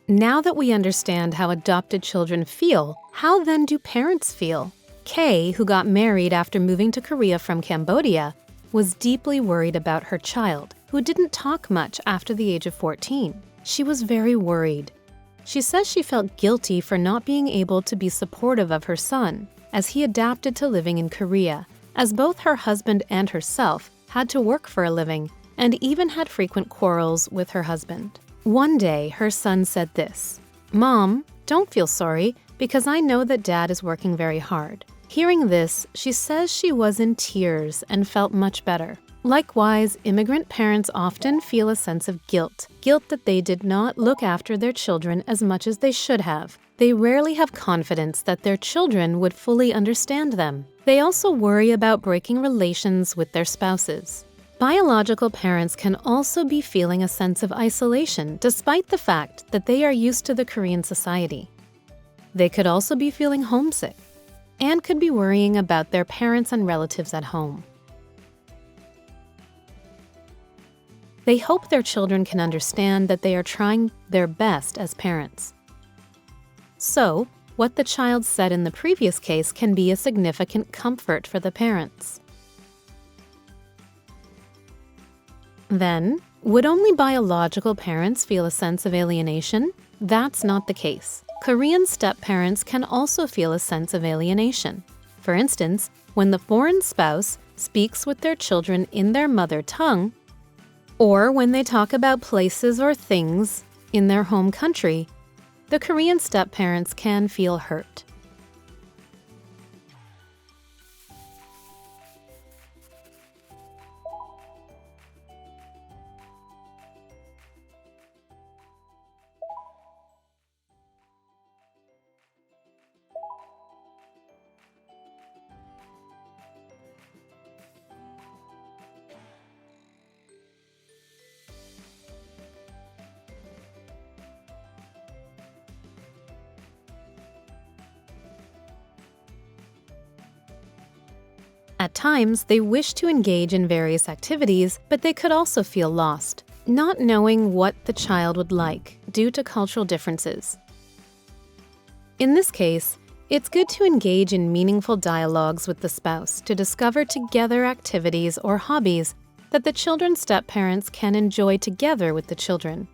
Now that we understand how adopted children feel, how then do parents feel? Kay, who got married after moving to Korea from Cambodia, was deeply worried about her child, who didn't talk much after the age of 14. She was very worried. She says she felt guilty for not being able to be supportive of her son as he adapted to living in Korea, as both her husband and herself had to work for a living and even had frequent quarrels with her husband. One day, her son said this, "Mom, don't feel sorry because I know that Dad is working very hard." Hearing this, she says she was in tears and felt much better. Likewise, immigrant parents often feel a sense of guilt that they did not look after their children as much as they should have. They rarely have confidence that their children would fully understand them. They also worry about breaking relations with their spouses. Biological parents can also be feeling a sense of isolation despite the fact that they are used to the Korean society. They could also be feeling homesick and could be worrying about their parents and relatives at home. They hope their children can understand that they are trying their best as parents. So, what the child said in the previous case can be a significant comfort for the parents. Then, would only biological parents feel a sense of alienation? That's not the case. Korean step-parents can also feel a sense of alienation. For instance, when the foreign spouse speaks with their children in their mother tongue, or when they talk about places or things in their home country, the Korean step-parents can feel hurt. At times, they wish to engage in various activities, but they could also feel lost, not knowing what the child would like due to cultural differences. In this case, it's good to engage in meaningful dialogues with the spouse to discover together activities or hobbies that the children's step-parents can enjoy together with the children.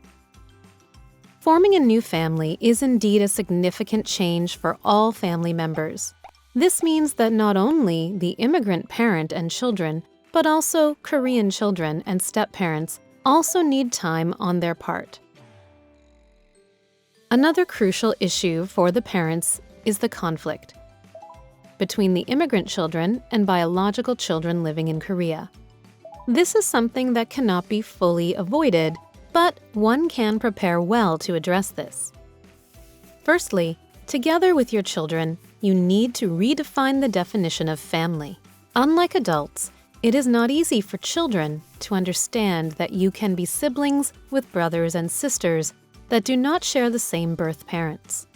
Forming a new family is indeed a significant change for all family members. This means that not only the immigrant parent and children, but also Korean children and step-parents also need time on their part. Another crucial issue for the parents is the conflict between the immigrant children and biological children living in Korea. This is something that cannot be fully avoided, but one can prepare well to address this. Firstly, together with your children, you need to redefine the definition of family. Unlike adults, it is not easy for children to understand that you can be siblings with brothers and sisters that do not share the same birth parents.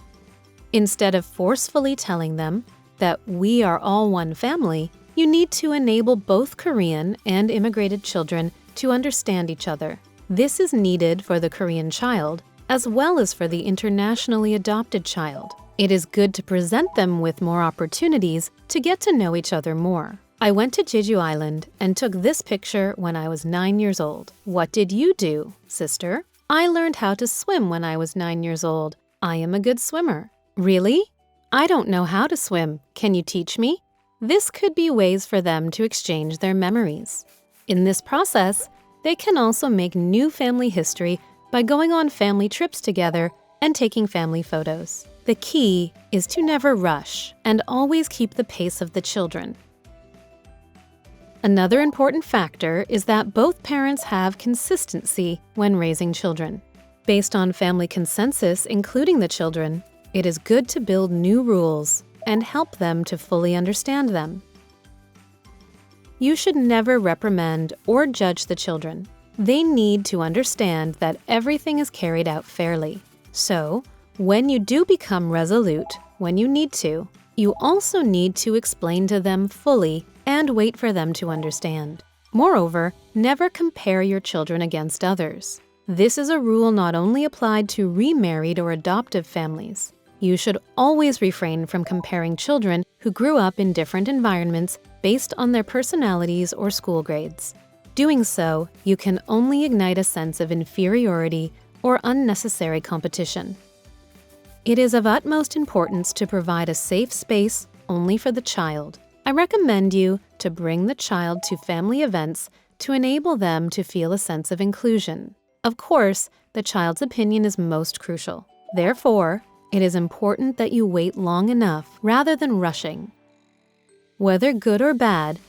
Instead of forcefully telling them that we are all one family, you need to enable both Korean and immigrated children to understand each other. This is needed for the Korean child as well as for the internationally adopted child. It is good to present them with more opportunities to get to know each other more. I went to Jeju Island and took this picture when I was 9 years old. What did you do, sister? I learned how to swim when I was 9 years old. I am a good swimmer. Really? I don't know how to swim. Can you teach me? This could be ways for them to exchange their memories. In this process, they can also make new family history by going on family trips together and taking family photos. The key is to never rush and always keep the pace of the children. Another important factor is that both parents have consistency when raising children. Based on family consensus, including the children, it is good to build new rules and help them to fully understand them. You should never reprimand or judge the children. They need to understand that everything is carried out fairly. So, when you do become resolute, when you need to, you also need to explain to them fully and wait for them to understand. Moreover, never compare your children against others. This is a rule not only applied to remarried or adoptive families. You should always refrain from comparing children who grew up in different environments based on their personalities or school grades. Doing so, you can only ignite a sense of inferiority or unnecessary competition. It is of utmost importance to provide a safe space only for the child. I recommend you to bring the child to family events to enable them to feel a sense of inclusion. Of course, the child's opinion is most crucial. Therefore, it is important that you wait long enough rather than rushing. Whether good or bad,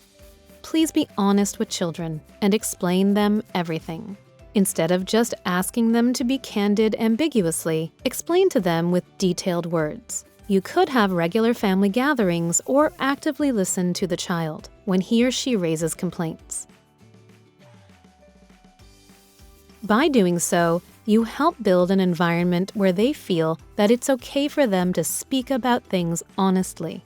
please be honest with children and explain them everything. Instead of just asking them to be candid ambiguously, explain to them with detailed words. You could have regular family gatherings or actively listen to the child when he or she raises complaints. By doing so, you help build an environment where they feel that it's okay for them to speak about things honestly.